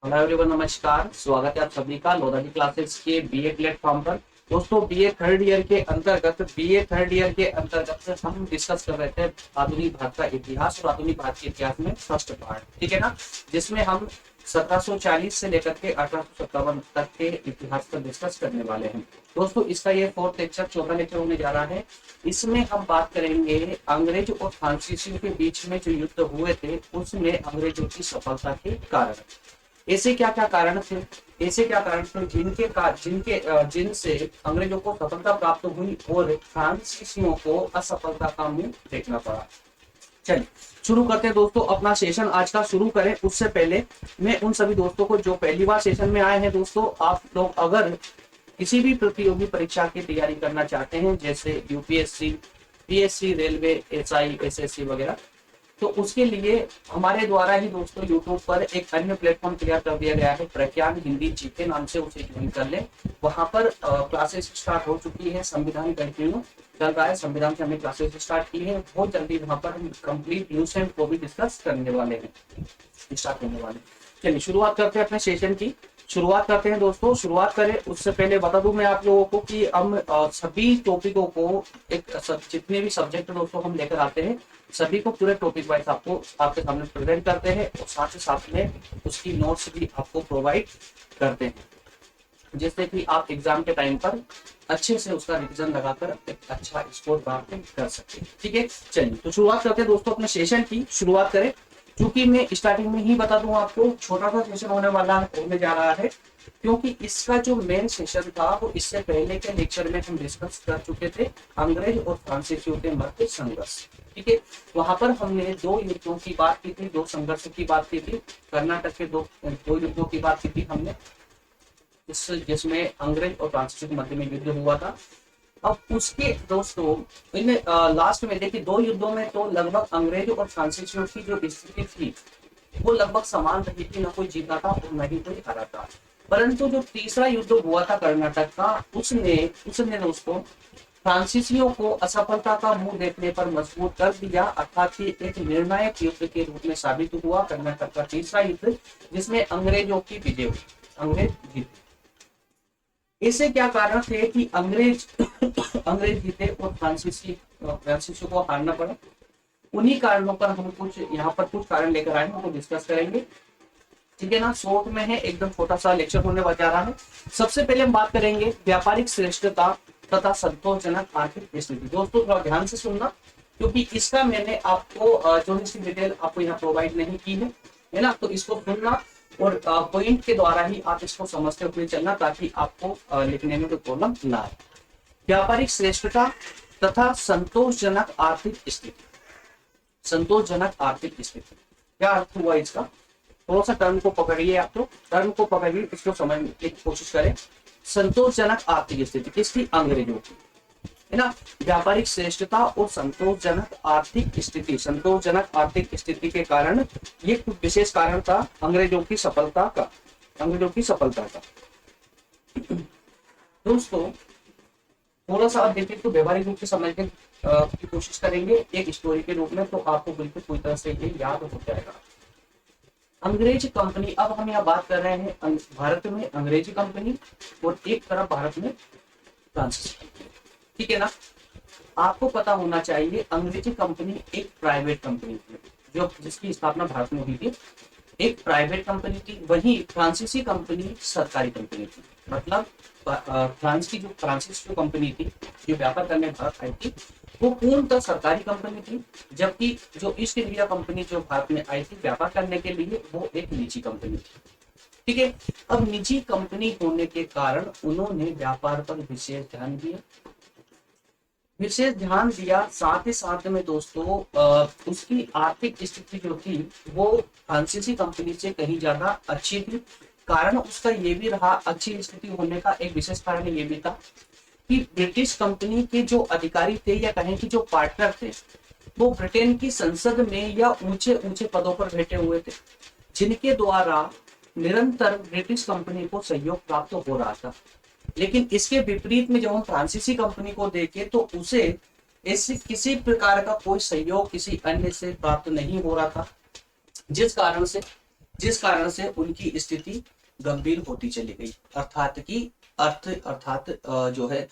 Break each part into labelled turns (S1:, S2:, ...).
S1: Hello everyone, नमस्कार। स्वागत है आप सभी का लोधानी क्लासेस के बीए प्लेटफॉर्म पर। दोस्तों, बीए थर्ड ईयर के अंतर्गत हम डिस्कस कर रहे थे आधुनिक भारत का इतिहास और आधुनिक भारत के इतिहास में फर्स्ट पार्ट, ठीक है ना, जिसमें हम 1740 से लेकर के 1857 तक के इतिहास पर डिस्कस करने वाले हैं। दोस्तों, इसका ये फोर्थ लेक्चर, चौथा लेक्चर होने जा रहा है। इसमें हम बात करेंगे अंग्रेज और फ्रांसीसियों के बीच में जो युद्ध हुए थे उसमें अंग्रेजों की सफलता के कारण। ऐसे क्या क्या कारण थे, जिनसे अंग्रेजों को सफलता प्राप्त हुई और फ्रांसीसियों को असफलता का मुंह देखना पड़ा। चलिए शुरू करते हैं दोस्तों अपना सेशन आज का। शुरू करें उससे पहले मैं उन सभी दोस्तों को जो पहली बार सेशन में आए हैं, दोस्तों आप लोग अगर किसी भी प्रतियोगी परीक्षा की तैयारी करना चाहते हैं, जैसे UPSC, PSC, railway, SI, SSC वगैरह, तो उसके लिए हमारे द्वारा ही दोस्तों यूट्यूब पर एक अन्य प्लेटफॉर्म तैयार कर दिया गया है, प्रज्ञान हिंदी जीके नाम से। उसे ज्वाइन कर ले। वहां पर क्लासेस स्टार्ट हो चुकी है, संविधान कंटिन्यू चल रहा है। संविधान से हमने क्लासेस स्टार्ट की है। बहुत जल्दी वहां पर हम कंप्लीट न्यूज एंड को भी डिस्कस करने वाले हैं, स्टार्ट करने वाले। चलिए शुरुआत करते हैं अपने सेशन की। शुरुआत करते हैं दोस्तों। शुरुआत करें उससे पहले बता दूं मैं आप लोगों को कि हम सभी टॉपिकों को जितने भी सब्जेक्ट दोस्तों हम लेकर आते हैं, सभी को पूरे टॉपिक वाइज आपको आपके सामने प्रेजेंट करते हैं और साथ ही साथ में उसकी नोट्स भी आपको प्रोवाइड करते हैं, जिससे कि आप एग्जाम के टाइम पर अच्छे से उसका रिवीजन लगाकर एक अच्छा स्कोर प्राप्त कर सकते हैं। ठीक है, चलिए तो शुरुआत करते हैं दोस्तों अपने सेशन की। शुरुआत करें, क्योंकि मैं स्टार्टिंग में ही बता दूं आपको, छोटा सा सेशन होने जा रहा है, क्योंकि इसका जो मेन सेशन था वो इससे पहले के लेक्चर में हम डिस्कस कर चुके थे, अंग्रेज और फ्रांसीसियों के मध्य संघर्ष। ठीक है, वहां पर हमने दो युद्धों की बात की थी, दो संघर्ष की बात की थी, कर्नाटक के दो दो युद्धों की बात की थी हमने, जिसमें अंग्रेज और फ्रांसीसियों के मध्य में युद्ध हुआ था। अब उसके दोस्तों इन लास्ट में देखिए, दो युद्धों में तो लगभग अंग्रेज और फ्रांसीसियों की जो स्थिति थी वो लगभग समान रही थी, न कोई जीता था और न ही कोई हारा था। परंतु जो तीसरा युद्ध हुआ था कर्नाटक का, उसने उसने दोस्तों फ्रांसीसियों को असफलता का मुंह देखने पर मजबूर कर दिया, अर्थात ये एक निर्णायक युद्ध के रूप में साबित हुआ, कर्नाटक का तीसरा युद्ध, जिसमें अंग्रेजों की विजय हुई, अंग्रेज जीते। इससे क्या कारण थे कि अंग्रेज अंग्रेज जीते और फ्रांसीसियों को हारना पड़ा। उन्हीं कारणों पर हम कुछ यहाँ पर कुछ कारण लेकर आए हैं, उनको डिस्कस करेंगे। ठीक है ना, शॉर्ट में है, एकदम छोटा सा लेक्चर होने जा रहा है। सबसे पहले हम बात करेंगे व्यापारिक श्रेष्ठता तथा संतोषजनक आर्थिक स्थिति। दोस्तों थोड़ा ध्यान से सुनना, क्योंकि इसका मैंने आपको जो इसकी डिटेल आपको यहाँ प्रोवाइड नहीं की है ना, तो इसको सुनना और पॉइंट के द्वारा ही आप इसको समझते हुए चलना, ताकि आपको लिखने में कोई प्रॉब्लम ना आए। व्यापारिक श्रेष्ठता तथा संतोषजनक आर्थिक स्थिति। संतोषजनक आर्थिक स्थिति क्या अर्थ हुआ इसका? थोड़ा सा टर्म को पकड़िए, आप तो टर्म को पकड़िए, इसको समझने की कोशिश करें। संतोषजनक आर्थिक स्थिति किसकी? अंग्रेजों की, है ना। व्यापारिक श्रेष्ठता और संतोषजनक आर्थिक स्थिति, संतोषजनक आर्थिक स्थिति के कारण ये कुछ विशेष कारण था अंग्रेजों की सफलता का, अंग्रेजों की सफलता का। दोस्तों थोड़ा सा आप देखिए तो व्यवहारिक रूप से समझने की कोशिश करेंगे एक स्टोरी के रूप में, तो आपको बिल्कुल पूरी तरह से ये याद हो जाएगा। अंग्रेज कंपनी, अब हम यहाँ बात कर रहे हैं भारत में अंग्रेजी कंपनी और एक तरफ भारत में फ्रांसीसी कंपनी, ठीक है ना। आपको पता होना चाहिए अंग्रेजी कंपनी एक प्राइवेट कंपनी थी, जो जिसकी स्थापना भारत में हुई थी, एक प्राइवेट कंपनी थी। वहीं फ्रांसीसी कंपनी सरकारी कंपनी थी, मतलब फ्रांस की जो कंपनी थी जो व्यापार करने भारत आई थी, वो पूर्णतः सरकारी कंपनी थी, जबकि जो ईस्ट इंडिया कंपनी जो भारत में आई थी व्यापार करने के लिए, वो एक निजी कंपनी थी। ठीक है, अब निजी कंपनी होने के कारण उन्होंने व्यापार पर विशेष ध्यान दिया। साथ ही साथ में दोस्तों उसकी आर्थिक स्थिति जो थी वो फ्रांसीसी कंपनी से कहीं ज्यादा अच्छी थी। कारण उसका ये भी रहा, अच्छी स्थिति होने का एक विशेष कारण ये भी था कि ब्रिटिश कंपनी के जो अधिकारी थे, या कहें कि जो पार्टनर थे, वो ब्रिटेन की संसद में या ऊंचे ऊंचे पदों पर बैठे हुए थे, जिनके द्वारा निरंतर ब्रिटिश कंपनी को सहयोग प्राप्त हो रहा था। लेकिन इसके विपरीत में जब हम फ्रांसीसी कंपनी को देखें तो उसे ऐसे किसी प्रकार का कोई सहयोग किसी अन्य से प्राप्त नहीं हो रहा था, जिस कारण से जिस कारण से उनकी स्थिति गंभीर होती चली गई। अर्थात जो है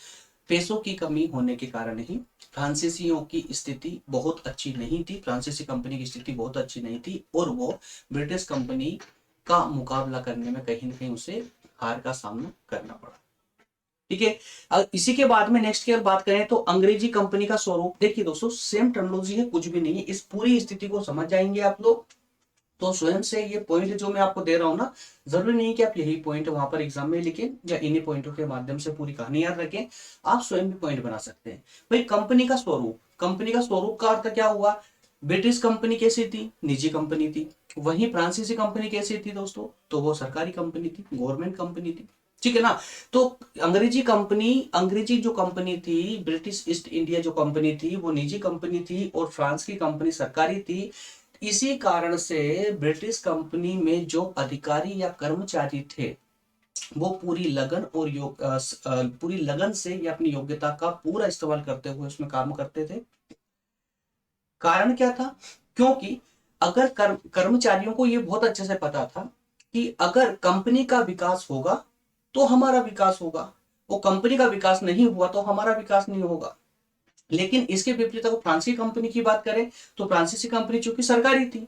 S1: पैसों की कमी होने के कारण ही फ्रांसीसियों की स्थिति बहुत अच्छी नहीं थी, फ्रांसीसी कंपनी की स्थिति बहुत अच्छी नहीं थी और वो ब्रिटिश कंपनी का मुकाबला करने में कहीं ना कहीं उसे हार का सामना करना पड़ा। ठीक है, अब इसी के बाद में नेक्स्ट की अगर बात करें तो अंग्रेजी कंपनी का स्वरूप। देखिए दोस्तों, सेम टर्मिनोलॉजी है, कुछ भी नहीं है, इस पूरी स्थिति को समझ जाएंगे आप लोग तो स्वयं से ये पॉइंट जो मैं आपको दे रहा हूं ना, जरूरी नहीं कि आप यही पॉइंट वहां पर एग्जाम में लिखें या इन्हीं पॉइंटों के माध्यम से पूरी कहानी याद रखें, आप स्वयं भी पॉइंट बना सकते हैं। भाई कंपनी का स्वरूप, कंपनी का स्वरूप का अर्थ क्या हुआ? ब्रिटिश कंपनी कैसी थी? निजी कंपनी थी। वहीं फ्रांसीसी कंपनी कैसी थी दोस्तों? तो वो सरकारी कंपनी थी, गवर्नमेंट कंपनी थी। ठीक है ना? तो अंग्रेजी जो कंपनी थी, ब्रिटिश ईस्ट इंडिया जो कंपनी थी, वो निजी कंपनी थी और फ्रांस की कंपनी सरकारी थी। इसी कारण से ब्रिटिश कंपनी में जो अधिकारी या कर्मचारी थे वो पूरी लगन और पूरी लगन से या अपनी योग्यता का पूरा इस्तेमाल करते हुए उसमें काम करते थे। कारण क्या था? क्योंकि अगर कर्मचारियों को ये बहुत अच्छे से पता था कि अगर कंपनी का विकास होगा तो हमारा विकास होगा, वो कंपनी का विकास नहीं हुआ तो हमारा विकास नहीं होगा। लेकिन इसके विपरीत अगर फ्रांसीसी कंपनी की बात करें तो फ्रांसीसी कंपनी चूंकि सरकारी थी,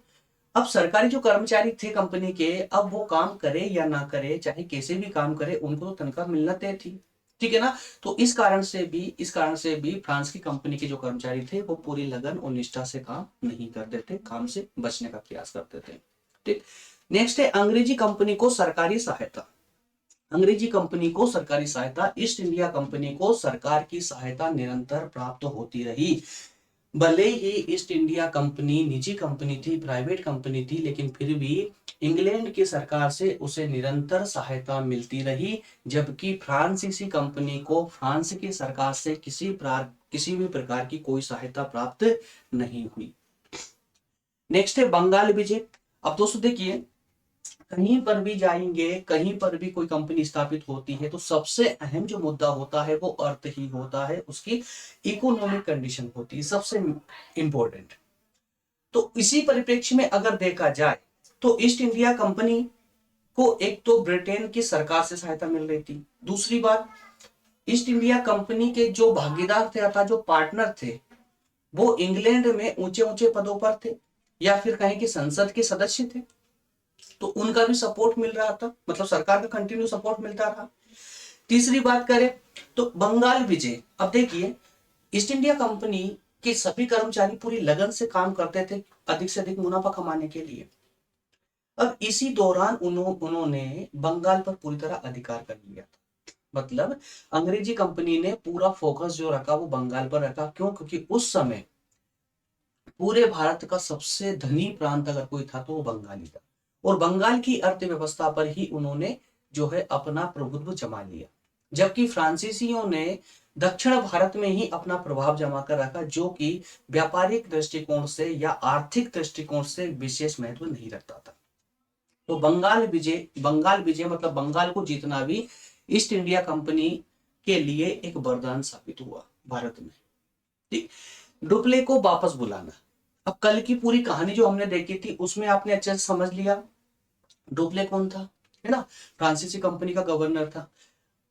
S1: अब सरकारी जो कर्मचारी थे कंपनी के, अब वो काम करे या ना करे, चाहे कैसे भी काम करे, उनको तो तनख्वाह मिलना तय थी। ठीक है ना? तो इस कारण से भी फ्रांस की कंपनी के जो कर्मचारी थे वो पूरी लगन और निष्ठा से काम नहीं करते थे, काम से बचने का प्रयास करते थे। ठीक, नेक्स्ट है अंग्रेजी कंपनी को सरकारी सहायता। अंग्रेजी कंपनी को सरकारी सहायता, ईस्ट इंडिया कंपनी को सरकार की सहायता निरंतर प्राप्त होती रही। भले ही ईस्ट इंडिया कंपनी निजी कंपनी थी, प्राइवेट कंपनी थी, लेकिन फिर भी इंग्लैंड की सरकार से उसे निरंतर सहायता मिलती रही, जबकि फ्रांसीसी कंपनी को फ्रांस की सरकार से किसी भी प्रकार की कोई सहायता प्राप्त नहीं हुई। नेक्स्ट है बंगाल विजय। अब दोस्तों देखिए, कहीं पर भी जाएंगे, कहीं पर भी कोई कंपनी स्थापित होती है तो सबसे अहम जो मुद्दा होता है वो अर्थ ही होता है, उसकी इकोनॉमिक कंडीशन होती है सबसे इंपॉर्टेंट। तो इसी परिप्रेक्ष्य में अगर देखा जाए तो ईस्ट इंडिया कंपनी को एक तो ब्रिटेन की सरकार से सहायता मिल रही थी, दूसरी बात ईस्ट इंडिया कंपनी के जो भागीदार थे अर्थात जो पार्टनर थे वो इंग्लैंड में ऊंचे ऊंचे पदों पर थे या फिर कहें कि संसद के सदस्य थे, तो उनका भी सपोर्ट मिल रहा था, मतलब सरकार का कंटिन्यू सपोर्ट मिलता रहा। तीसरी बात करें तो बंगाल विजय। अब देखिए, ईस्ट इंडिया कंपनी के सभी कर्मचारी पूरी लगन से काम करते थे अधिक से अधिक मुनाफा कमाने के लिए। अब इसी दौरान उन्होंने बंगाल पर पूरी तरह अधिकार कर लिया था, मतलब अंग्रेजी कंपनी ने पूरा फोकस जो रखा वो बंगाल पर रखा। क्यों? क्योंकि उस समय पूरे भारत का सबसे धनी प्रांत अगर कोई था तो वो बंगाली था और बंगाल की अर्थव्यवस्था पर ही उन्होंने जो है अपना प्रभुत्व जमा लिया, जबकि फ्रांसीसियों ने दक्षिण भारत में ही अपना प्रभाव जमा कर रखा, जो कि व्यापारिक दृष्टिकोण से या आर्थिक दृष्टिकोण से विशेष महत्व नहीं रखता था। तो बंगाल विजय मतलब बंगाल को जीतना भी ईस्ट इंडिया कंपनी के लिए एक वरदान साबित हुआ भारत में। ठीक, डुप्ले को वापस बुलाना। अब कल की पूरी कहानी जो हमने देखी थी उसमें आपने अच्छे से समझ लिया डुप्ले कौन था, है ना? फ्रांसीसी कंपनी का गवर्नर था।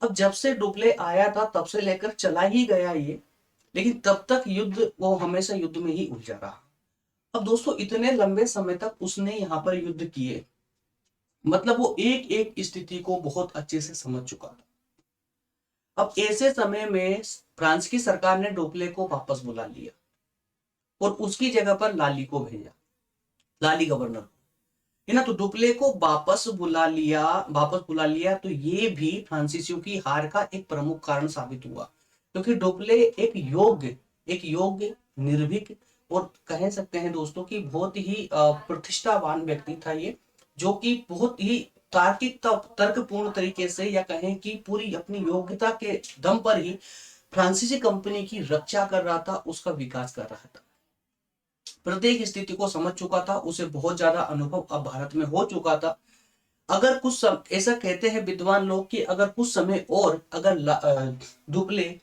S1: अब जब से डुप्ले आया था तब से लेकर चला ही गया ये, लेकिन तब तक वो हमेशा युद्ध में ही उलझा रहा। अब दोस्तों इतने लंबे समय तक उसने यहाँ पर युद्ध किए, मतलब वो एक एक स्थिति को बहुत अच्छे से समझ चुका था। अब ऐसे समय में फ्रांस की सरकार ने डुप्ले को वापस बुला लिया और उसकी जगह पर लाली को भेजा, लाली गवर्नर को, है ना? तो डुप्ले को वापस बुला लिया तो ये भी फ्रांसीसियों की हार का एक प्रमुख कारण साबित हुआ, क्योंकि डुप्ले एक योग्य निर्भीक और कह सकते हैं दोस्तों कि बहुत ही प्रतिष्ठावान व्यक्ति था ये, जो कि बहुत ही तार्किक तर्कपूर्ण तरीके से या कहें कि पूरी अपनी योग्यता के दम पर ही फ्रांसीसी कंपनी की रक्षा कर रहा था, उसका विकास कर रहा था, प्रत्येक स्थिति को समझ चुका था, उसे बहुत ज्यादा अनुभव अब भारत में हो चुका था। अगर ऐसा कहते हैं विद्वान लोग कि अगर कुछ समय और अगर डुप्ले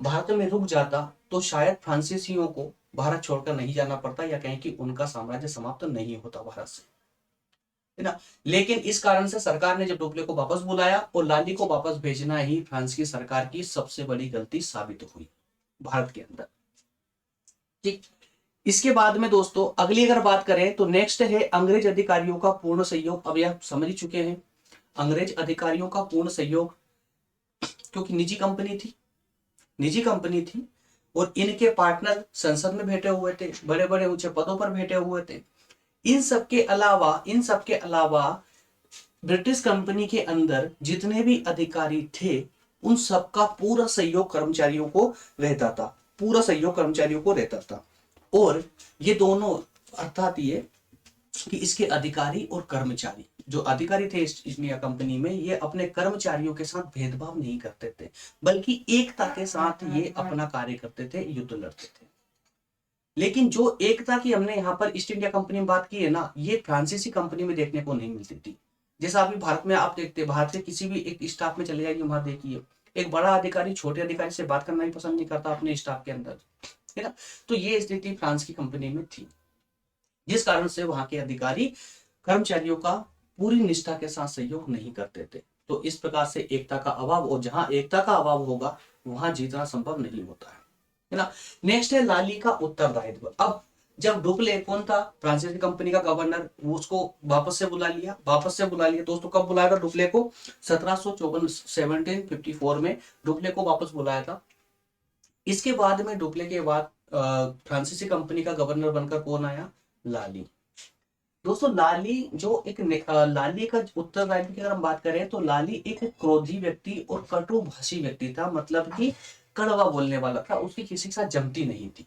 S1: भारत में रुक जाता तो शायद फ्रांसीसियों को भारत छोड़कर नहीं जाना पड़ता या कहें कि उनका साम्राज्य समाप्त नहीं होता भारत से। है ना। लेकिन इस कारण से सरकार ने जब डुप्ले को वापस बुलाया, और लाली को वापस भेजना ही फ्रांस की सरकार की सबसे बड़ी गलती साबित हुई भारत के अंदर। ठीक। इसके बाद में दोस्तों अगली अगर बात करें तो नेक्स्ट है अंग्रेज अधिकारियों का पूर्ण सहयोग। अब यह समझ चुके हैं, अंग्रेज अधिकारियों का पूर्ण सहयोग, क्योंकि निजी कंपनी थी और इनके पार्टनर संसद में बैठे हुए थे, बड़े बड़े ऊंचे पदों पर बैठे हुए थे। इन सब के अलावा ब्रिटिश कंपनी के अंदर जितने भी अधिकारी थे उन सबका पूरा सहयोग कर्मचारियों को रहता था, पूरा सहयोग कर्मचारियों को रहता था। और ये दोनों, अर्थात ये कि इसके अधिकारी और कर्मचारी, जो अधिकारी थे ईस्ट इंडिया कंपनी में, ये अपने कर्मचारियों के साथ भेदभाव नहीं करते थे, बल्कि एकता के साथ ये अपना कार्य करते थे, युद्ध लड़ते थे। लेकिन जो एकता की हमने यहाँ पर ईस्ट इंडिया कंपनी में बात की है ना, ये फ्रांसीसी कंपनी में देखने को नहीं मिलती थी। जैसा अभी भारत में आप देखते हैं, भारत से किसी भी एक स्टाफ में चले जाइए, वहां देखिए एक बड़ा अधिकारी छोटे अधिकारी से बात करना ही पसंद नहीं करता अपने स्टाफ के अंदर, है ना। तो ये स्थिति फ्रांस की कंपनी में थी, जिस कारण से वहां के अधिकारी कर्मचारियों का पूरी निष्ठा के साथ सहयोग नहीं करते थे। तो इस प्रकार से एकता का अभाव, और जहां एकता का अभाव होगा वहां जीतना संभव नहीं होता है ना। नेक्स्ट है लाली का उत्तरदायित्व। अब जब डुप्ले कौन था, फ्रांसीसी कंपनी का गवर्नर, उसको वापस से बुला लिया दोस्तों। कब बुलाया था डुप्ले को? 1754 में डुप्ले को वापस बुलाया था। इसके बाद में डुप्ले के बाद फ्रांसीसी कंपनी का गवर्नर बनकर कौन आया? लाली। दोस्तों लाली जो एक लाली का उत्तरदायित्व की अगर हम बात करें तो लाली एक क्रोधी व्यक्ति और कटुभाषी व्यक्ति था, मतलब कि कड़वा बोलने वाला था, उसकी किसी के साथ जमती नहीं थी।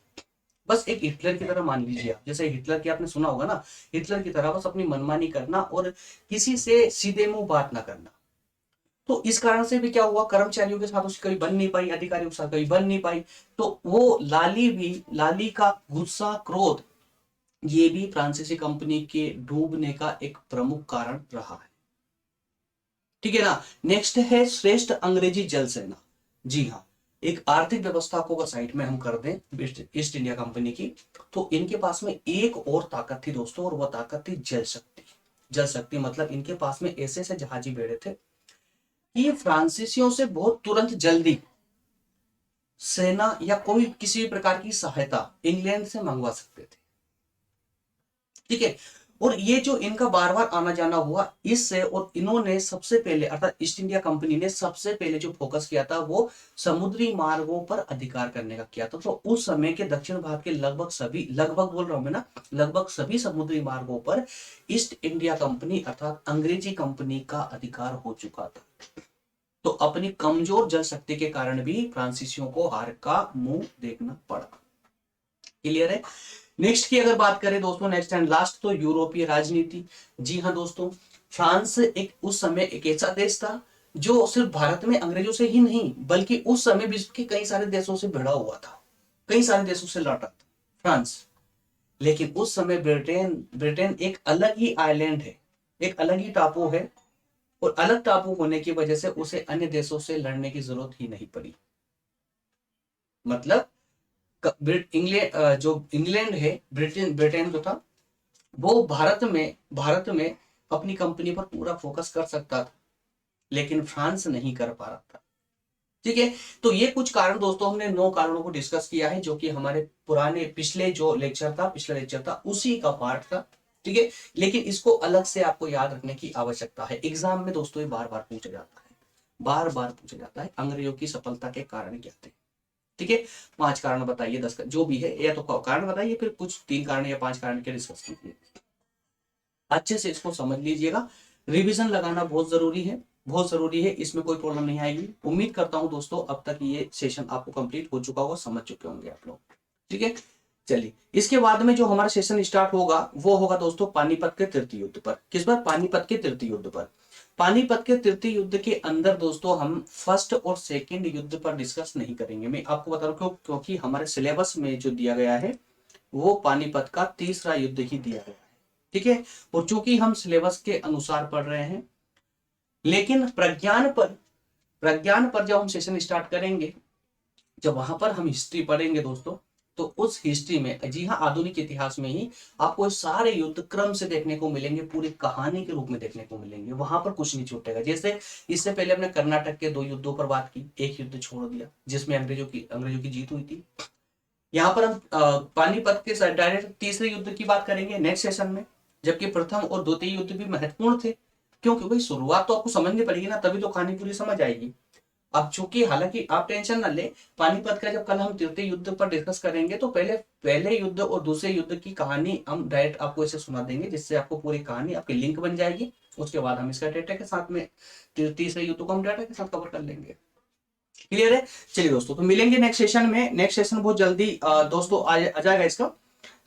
S1: बस एक हिटलर की तरह मान लीजिए आप, जैसे हिटलर की आपने सुना होगा ना, हिटलर की तरह बस अपनी मनमानी करना और किसी से सीधे मुंह बात ना करना। तो इस कारण से भी क्या हुआ, कर्मचारियों के साथ उसकी कभी बन नहीं पाई, अधिकारियों के साथ कभी बन नहीं पाई। तो वो लाली का गुस्सा, क्रोध, ये भी फ्रांसीसी कंपनी के डूबने का एक प्रमुख कारण रहा है। ठीक है ना। नेक्स्ट है श्रेष्ठ अंग्रेजी जल सेना। जी हाँ, एक आर्थिक व्यवस्था को साइड में हम कर दें ईस्ट इंडिया कंपनी की, तो इनके पास में एक और ताकत थी दोस्तों, और वह ताकत थी जल शक्ति। जल शक्ति मतलब इनके पास में ऐसे ऐसे जहाजी बेड़े थे कि फ्रांसीसियों से बहुत तुरंत जल्दी सेना या कोई किसी भी प्रकार की सहायता इंग्लैंड से मंगवा सकते थे। ठीक है। और ये जो इनका बार बार आना जाना हुआ, इससे, और इन्होंने सबसे पहले, अर्थात ईस्ट इंडिया कंपनी ने सबसे पहले जो फोकस किया था वो समुद्री मार्गों पर अधिकार करने का किया था। तो उस समय के दक्षिण भारत के लगभग बोल रहा हूं मैं ना, लगभग सभी समुद्री मार्गों पर ईस्ट इंडिया कंपनी अर्थात अंग्रेजी कंपनी का अधिकार हो चुका था। तो अपनी कमजोर जल शक्ति के कारण भी फ्रांसीसियों को हार का मुंह देखना पड़ा। क्लियर है। नेक्स्ट की अगर बात करें दोस्तों, नेक्स्ट एंड लास्ट, तो यूरोपीय राजनीति। जी हाँ दोस्तों, फ्रांस एक उस समय एक ऐसा देश था जो सिर्फ भारत में अंग्रेजों से ही नहीं बल्कि उस समय विश्व के कई सारे देशों से भिड़ा हुआ था, कई सारे देशों से लड़ा था फ्रांस। लेकिन उस समय ब्रिटेन एक अलग ही आइलैंड है, एक अलग ही टापू है, और अलग टापू होने की वजह से उसे अन्य देशों से लड़ने की जरूरत ही नहीं पड़ी। मतलब जो इंग्लैंड है, ब्रिटेन जो था, वो भारत में अपनी कंपनी पर पूरा फोकस कर सकता था, लेकिन फ्रांस नहीं कर पा रहा था। ठीक है। तो ये कुछ कारण दोस्तों, हमने 9 कारणों को डिस्कस किया है, जो कि हमारे पिछला लेक्चर था उसी का पार्ट था। ठीक है। लेकिन इसको अलग से आपको याद रखने की आवश्यकता है। एग्जाम में दोस्तों ये बार बार पूछा जाता है, अंग्रेजों की सफलता के कारण क्या थे। ठीक है। 5 कारण बताइए, 10 जो भी है, या तो कारण बताइए, फिर कुछ 3 कारण या 5 कारण के डिस्कस कीजिए। अच्छे से इसको समझ लीजिएगा। रिवीजन लगाना बहुत जरूरी है, इसमें कोई प्रॉब्लम नहीं आएगी। उम्मीद करता हूं दोस्तों अब तक ये सेशन आपको कंप्लीट हो चुका होगा, समझ चुके होंगे आप लोग। ठीक है। चलिए, इसके बाद में जो हमारा सेशन स्टार्ट होगा वो होगा दोस्तों पानीपत के तृतीय युद्ध पर। किस पर? पानीपत के तृतीय युद्ध पर। पानीपत के तृतीय युद्ध के अंदर दोस्तों हम फर्स्ट और सेकंड युद्ध पर डिस्कस नहीं करेंगे। मैं आपको बता रहा हूं क्योंकि हमारे सिलेबस में जो दिया गया है वो पानीपत का तीसरा युद्ध ही दिया गया है। ठीक है। और चूंकि हम सिलेबस के अनुसार पढ़ रहे हैं, लेकिन प्रज्ञान पर जब हम सेशन स्टार्ट करेंगे, जब वहां पर हम हिस्ट्री पढ़ेंगे दोस्तों, तो उस हिस्ट्री में, जी हाँ, आधुनिक इतिहास में ही आपको सारे युद्ध क्रम से देखने को मिलेंगे, पूरी कहानी के रूप में देखने को मिलेंगे, वहां पर कुछ नहीं छूटेगा। जैसे इससे पहले हमने कर्नाटक के 2 युद्धों पर बात की, एक युद्ध छोड़ दिया जिसमें अंग्रेजों की जीत हुई थी। यहाँ पर हम पानीपत के डायरेक्ट तीसरे युद्ध की बात करेंगे नेक्स्ट सेशन में, जबकि प्रथम और द्वितीय युद्ध भी महत्वपूर्ण थे, क्योंकि भाई शुरुआत तो आपको समझनी पड़ेगी ना, तभी तो कहानी पूरी समझ आएगी। अब चूंकि हालांकि आप टेंशन ना ले, पानीपत का जब कल हम तृतीय युद्ध पर डिस्कस करेंगे तो पहले पहले युद्ध और दूसरे युद्ध की कहानी हम डायरेक्ट आपको इसे सुना देंगे, जिससे आपको पूरी कहानी आपकी लिंक बन जाएगी। उसके बाद हम इसका डेटा के साथ में तीसरे युद्ध को हम डाटा के साथ कवर कर लेंगे। क्लियर है? चलिए दोस्तों, तो मिलेंगे नेक्स्ट सेशन में। नेक्स्ट सेशन बहुत जल्दी दोस्तों आ जाएगा इसका,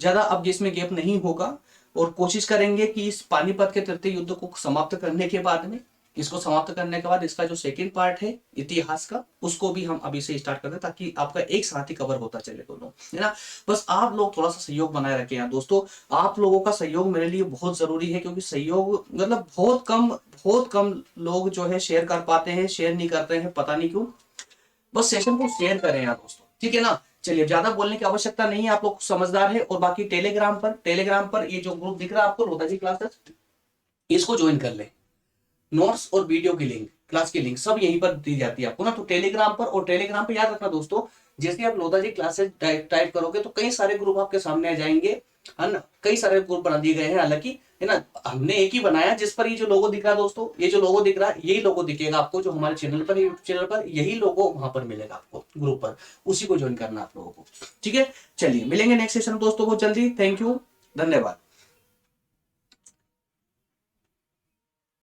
S1: ज्यादा अब इसमें गैप नहीं होगा, और कोशिश करेंगे कि इस पानीपत के तृतीय युद्ध को समाप्त करने के बाद में, इसको समाप्त करने के बाद इसका जो सेकंड पार्ट है इतिहास का, उसको भी हम अभी से स्टार्ट कर दें, ताकि आपका एक साथ ही कवर होता चले दोनों, है ना। बस आप लोग थोड़ा सा सहयोग बनाए रखें यार दोस्तों, आप लोगों का सहयोग मेरे लिए बहुत जरूरी है, क्योंकि सहयोग मतलब बहुत कम लोग जो है शेयर कर पाते हैं, शेयर नहीं करते हैं, पता नहीं क्यों। बस सेशन को शेयर करें यार दोस्तों, ठीक है ना। चलिए, ज्यादा बोलने की आवश्यकता नहीं है, आप लोग समझदार है। और बाकी टेलीग्राम पर ये जो ग्रुप दिख रहा है आपको, लोधाजी क्लासेस, इसको ज्वाइन कर ले। नोट्स और वीडियो की लिंक, क्लास की लिंक सब यहीं पर दी जाती है आपको ना, तो टेलीग्राम पर। और टेलीग्राम पर याद रखना दोस्तों, जैसे आप लोधाजी क्लासेस टाइप करोगे तो कई सारे ग्रुप आपके सामने आ जाएंगे, है ना। कई सारे ग्रुप बना दिए गए हैं, हालांकि, है ना। हमने एक ही बनाया जिस पर ये जो लोगो दिख रहा है दोस्तों, ये जो लोगो दिख रहा है, यही लोगो दिखेगा आपको जो हमारे चैनल पर, यूट्यूब चैनल पर, यही लोगो वहां पर मिलेगा आपको ग्रुप पर, उसी को ज्वाइन करना आप लोगों को, ठीक है। चलिए, मिलेंगे नेक्स्ट सेशन दोस्तों बहुत जल्दी। थैंक यू, धन्यवाद।